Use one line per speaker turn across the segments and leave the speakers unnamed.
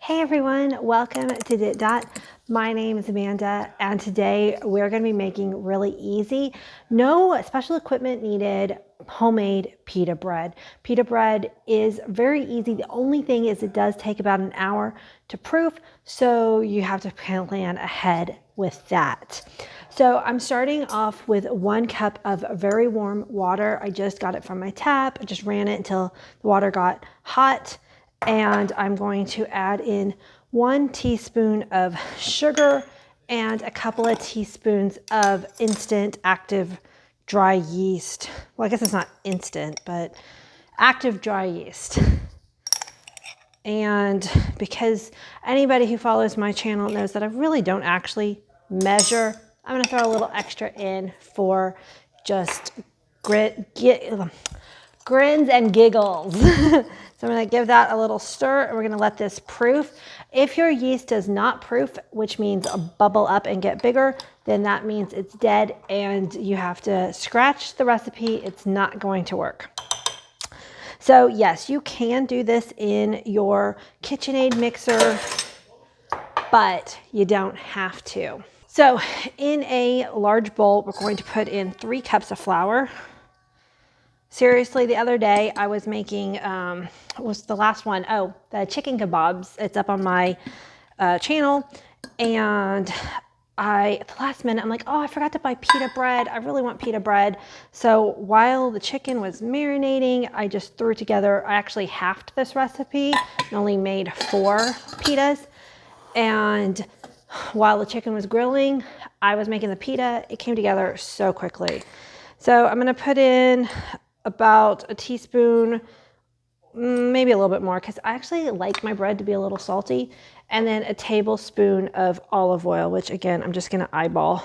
Hey everyone, welcome to DittDott. My name is Amanda, and today we're going to be making really easy, no special equipment needed, homemade pita bread. Pita bread is very easy. The only thing is it does take about an hour to proof, so you have to plan ahead with that. So I'm starting off with 1 cup of very warm water. I just got it from my tap. I just ran it until the water got hot. And I'm going to add in 1 teaspoon of sugar and a couple of teaspoons of instant active dry yeast. Well, I guess it's not instant, but active dry yeast. And because anybody who follows my channel knows that I really don't actually measure, I'm going to throw a little extra in for just grins and giggles. So I'm going to give that a little stir, and we're going to let this proof. If your yeast does not proof, which means bubble up and get bigger, then that means it's dead and you have to scratch the recipe. It's not going to work. So yes, you can do this in your KitchenAid mixer, but you don't have to. So in a large bowl, we're going to put in 3 cups of flour. Seriously, the other day I was making, what was the last one? Oh, the chicken kebabs. It's up on my channel. And at the last minute, I'm like, oh, I forgot to buy pita bread. I really want pita bread. So while the chicken was marinating, I just threw together, I actually halved this recipe and only made 4 pitas. And while the chicken was grilling, I was making the pita. It came together so quickly. So I'm going to put in about a teaspoon, maybe a little bit more, because I actually like my bread to be a little salty, and then a tablespoon of olive oil, which again, I'm just going to eyeball.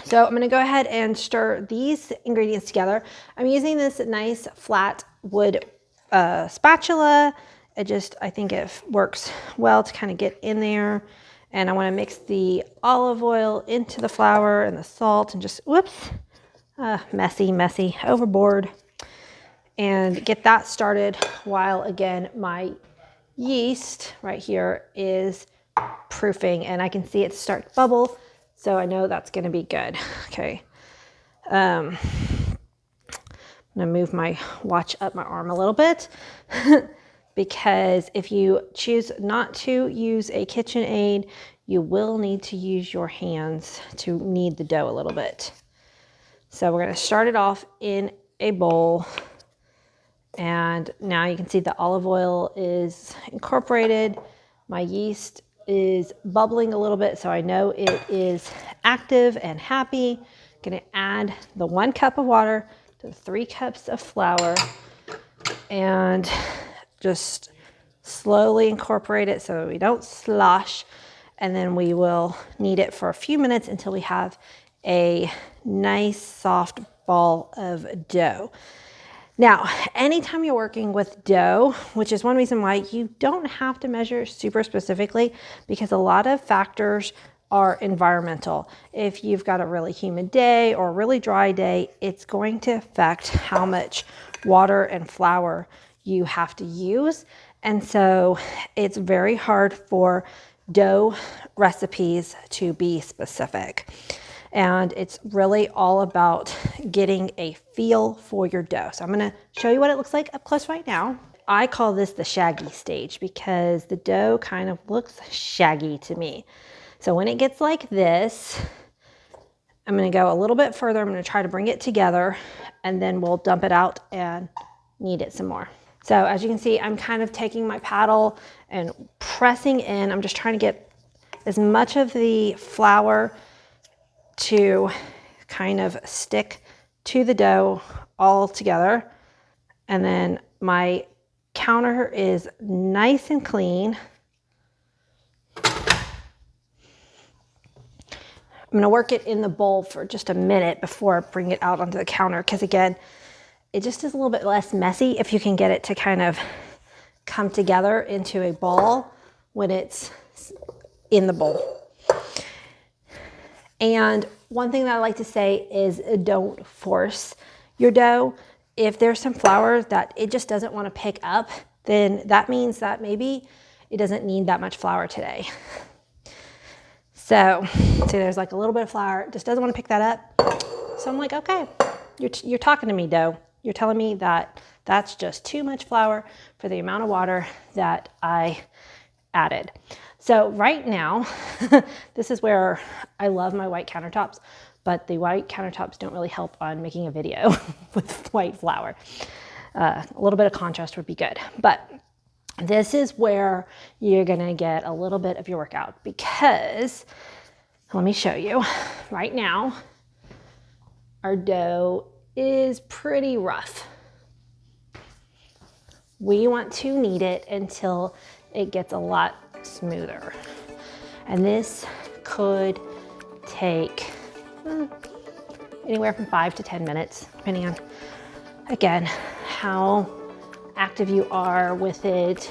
So I'm going to go ahead and stir these ingredients together. I'm using this nice flat wood spatula. I think it works well to kind of get in there. And I want to mix the olive oil into the flour and the salt and just, whoops, messy, overboard. And get that started while, again, my yeast right here is proofing, and I can see it start to bubble, so I know that's going to be good. Okay. I'm going to move my watch up my arm a little bit because if you choose not to use a KitchenAid, you will need to use your hands to knead the dough a little bit. So we're going to start it off in a bowl. And now you can see the olive oil is incorporated. My yeast is bubbling a little bit, so I know it is active and happy. I'm going to add the 1 cup of water to the 3 cups of flour and just slowly incorporate it so we don't slosh. And then we will knead it for a few minutes until we have a nice soft ball of dough. Now, anytime you're working with dough, which is one reason why you don't have to measure super specifically, because a lot of factors are environmental. If you've got a really humid day or a really dry day, it's going to affect how much water and flour you have to use. And so it's very hard for dough recipes to be specific. And it's really all about getting a feel for your dough. So I'm going to show you what it looks like up close right now. I call this the shaggy stage because the dough kind of looks shaggy to me. So when it gets like this, I'm going to go a little bit further. I'm going to try to bring it together, and then we'll dump it out and knead it some more. So as you can see, I'm kind of taking my paddle and pressing in. I'm just trying to get as much of the flour to kind of stick to the dough all together. And then my counter is nice and clean. I'm going to work it in the bowl for just a minute before I bring it out onto the counter, because again, it just is a little bit less messy if you can get it to kind of come together into a ball when it's in the bowl. And one thing that I like to say is don't force your dough. If there's some flour that it just doesn't want to pick up, then that means that maybe it doesn't need that much flour today. So see, there's like a little bit of flour, it just doesn't want to pick that up. So I'm like, okay, you're talking to me, dough. You're telling me that that's just too much flour for the amount of water that I added. So right now, this is where I love my white countertops, but the white countertops don't really help on making a video with white flour. A little bit of contrast would be good, but this is where you're gonna get a little bit of your workout, because let me show you. Right now, our dough is pretty rough. We want to knead it until it gets a lot smoother. And this could take anywhere from 5 to 10 minutes, depending on, again, how active you are with it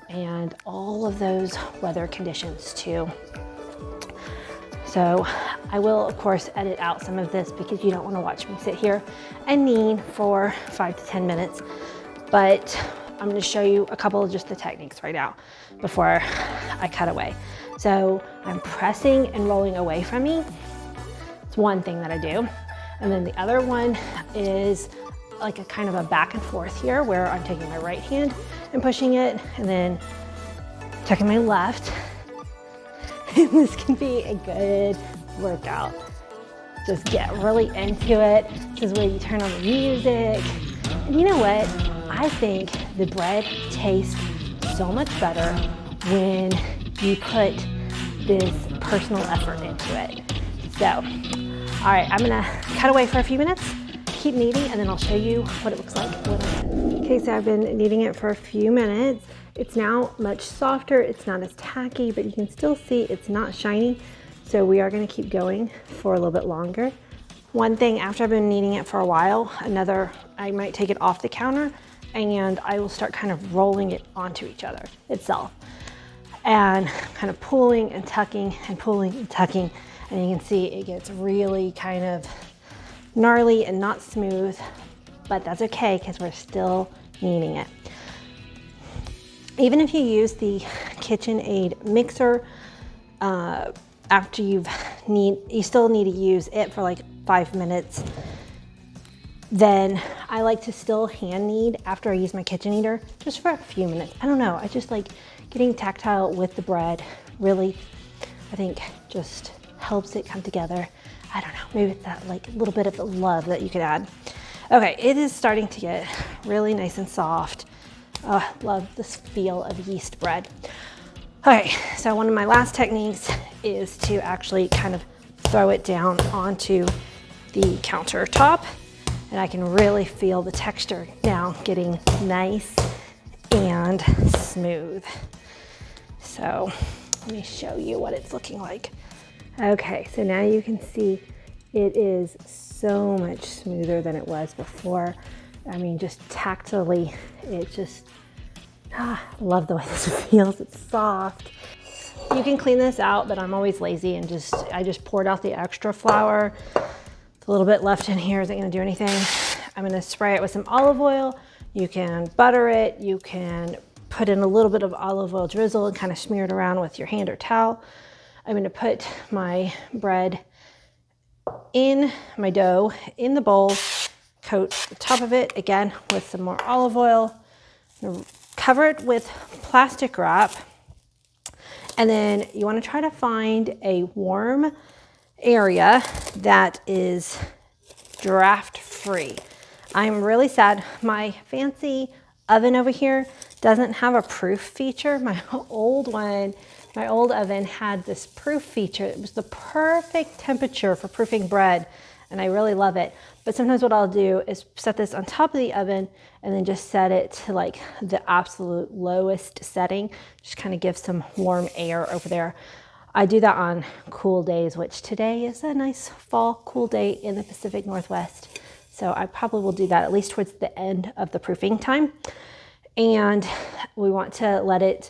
and all of those weather conditions too. So I will, of course, edit out some of this because you don't want to watch me sit here and knead for 5 to 10 minutes. But I'm going to show you a couple of just the techniques right now before I cut away. So I'm pressing and rolling away from me. It's one thing that I do. And then the other one is like a kind of a back and forth here, where I'm taking my right hand and pushing it and then tucking my left. And this can be a good workout. Just get really into it. This is where you turn on the music. And you know what? I think the bread tastes so much better when you put this personal effort into it. So, all right, I'm gonna cut away for a few minutes, keep kneading, and then I'll show you what it looks like when I'm done. Okay, so I've been kneading it for a few minutes. It's now much softer, it's not as tacky, but you can still see it's not shiny. So we are gonna keep going for a little bit longer. One thing, after I've been kneading it for a while, I might take it off the counter and I will start kind of rolling it onto each other itself. And kind of pulling and tucking and pulling and tucking. And you can see it gets really kind of gnarly and not smooth, but that's okay because we're still kneading it. Even if you use the KitchenAid mixer, after you still need to use it for like 5 minutes. Then I like to still hand knead after I use my kitchen kneader, just for a few minutes. I don't know, I just like getting tactile with the bread. Really, I think just helps it come together. I don't know, maybe it's that like little bit of love that you could add. Okay, it is starting to get really nice and soft. Oh, love this feel of yeast bread. Okay, so one of my last techniques is to actually kind of throw it down onto the countertop, and I can really feel the texture now getting nice and smooth. So let me show you what it's looking like. Okay, so now you can see it is so much smoother than it was before. I mean, just tactily, it just, love the way this feels. It's soft. You can clean this out, but I'm always lazy and I just poured out the extra flour. A little bit left in here isn't gonna do anything. I'm gonna spray it with some olive oil. You can butter it. You can put in a little bit of olive oil drizzle and kind of smear it around with your hand or towel. I'm gonna put my bread in my dough in the bowl, coat the top of it again with some more olive oil, cover it with plastic wrap, and then you want to try to find a warm area that is draft free. I'm really sad my fancy oven over here doesn't have a proof feature. My old oven had this proof feature. It was the perfect temperature for proofing bread, and I really love it. But sometimes what I'll do is set this on top of the oven and then just set it to like the absolute lowest setting. Just kind of give some warm air over there. I do that on cool days, which today is a nice fall cool day in the Pacific Northwest. So I probably will do that at least towards the end of the proofing time. And we want to let it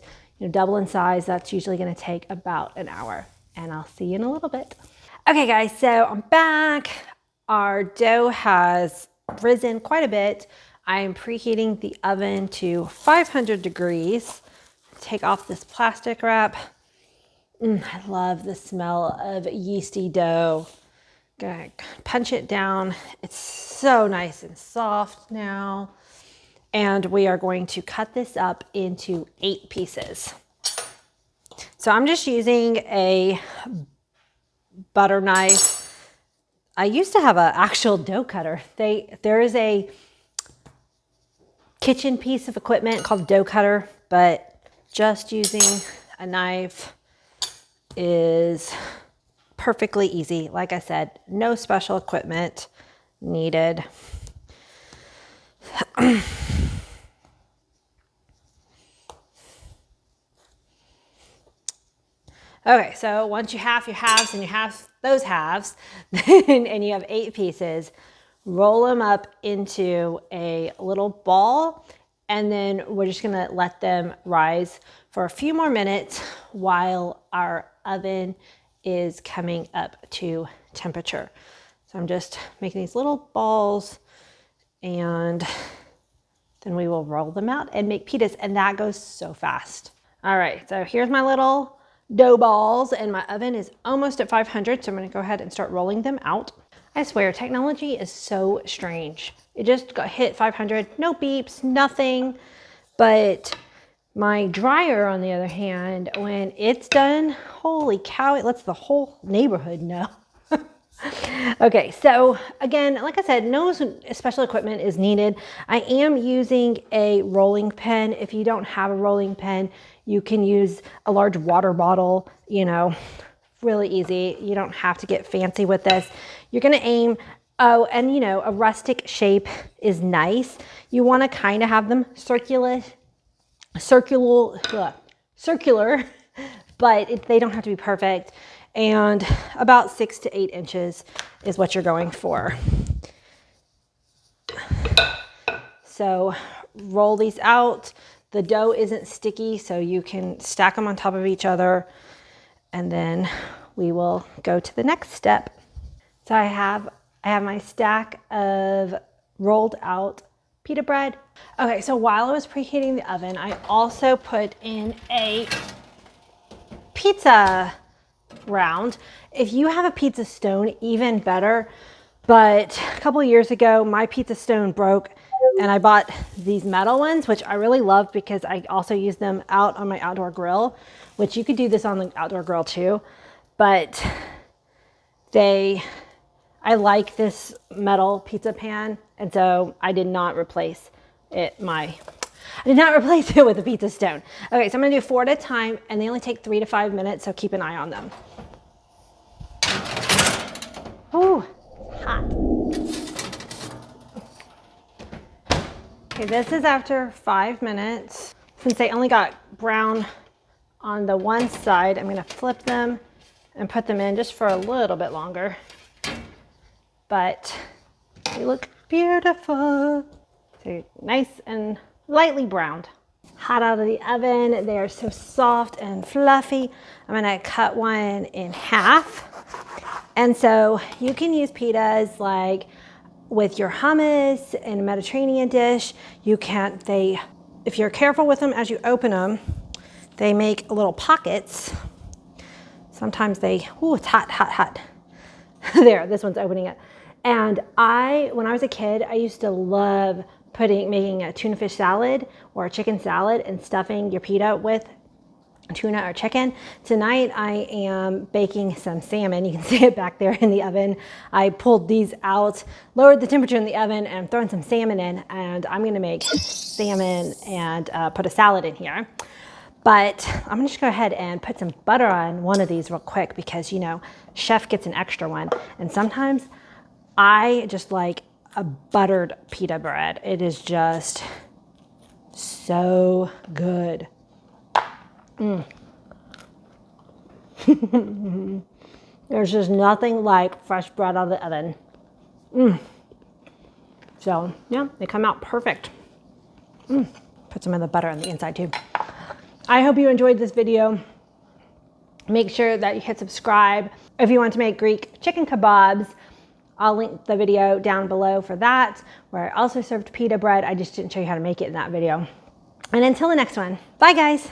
double in size. That's usually going to take about an hour, and I'll see you in a little bit. Okay guys, so I'm back. Our dough has risen quite a bit. I am preheating the oven to 500 degrees take off this plastic wrap. I love the smell of yeasty dough. Gonna punch it down. It's so nice and soft now. And we are going to cut this up into 8 pieces. So I'm just using a butter knife. I used to have an actual dough cutter. There is a kitchen piece of equipment called a dough cutter, but just using a knife is perfectly easy. Like I said, no special equipment needed. Okay, so once you have your halves and you have those halves, and you have 8 pieces, roll them up into a little ball, and then we're just gonna let them rise for a few more minutes while our oven is coming up to temperature. So I'm just making these little balls, and then we will roll them out and make pitas, and that goes so fast. All right, so here's my little dough balls, and my oven is almost at 500, so I'm gonna go ahead and start rolling them out. I swear, technology is so strange. It just got hit 500, no beeps, nothing. But my dryer, on the other hand, when it's done, holy cow, it lets the whole neighborhood know. Okay, so again, like I said, no special equipment is needed. I am using a rolling pin. If you don't have a rolling pin, you can use a large water bottle, you know, really easy. You don't have to get fancy with this. You're gonna aim, oh, and you know, a rustic shape is nice. You wanna kind of have them circular, but they don't have to be perfect. And about 6 to 8 inches is what you're going for. So roll these out. The dough isn't sticky, so you can stack them on top of each other, and then we will go to the next step. So I have my stack of rolled out pita bread. Okay, so while I was preheating the oven, I also put in a pizza round. If you have a pizza stone, even better. But a couple of years ago, my pizza stone broke, and I bought these metal ones, which I really love because I also use them out on my outdoor grill, which you could do this on the outdoor grill too. But I like this metal pizza pan, and so I did not replace it. I did not replace it with a pizza stone. Okay, so I'm gonna do 4 at a time, and they only take 3 to 5 minutes, so keep an eye on them. Ooh, hot. Okay, this is after 5 minutes. Since they only got brown on the one side, I'm gonna flip them and put them in just for a little bit longer. But they look beautiful. So nice and lightly browned. Hot out of the oven. They are so soft and fluffy. I'm gonna cut one in half. And so you can use pitas like with your hummus in a Mediterranean dish. If you're careful with them as you open them, they make little pockets. Sometimes it's hot, hot, hot. There, this one's opening it. And when I was a kid, I used to love making a tuna fish salad or a chicken salad and stuffing your pita with tuna or chicken. Tonight I am baking some salmon. You can see it back there in the oven. I pulled these out, lowered the temperature in the oven, and I'm throwing some salmon in, and I'm gonna make salmon and put a salad in here. But I'm gonna just go ahead and put some butter on one of these real quick because, you know, chef gets an extra one. And sometimes I just like a buttered pita bread. It is just so good. There's just nothing like fresh bread out of the oven. So yeah, they come out perfect. Put some of the butter on the inside too. I hope you enjoyed this video. Make sure that you hit subscribe. If you want to make Greek chicken kebabs, I'll link the video down below for that, where I also served pita bread. I just didn't show you how to make it in that video. And until the next one, bye guys.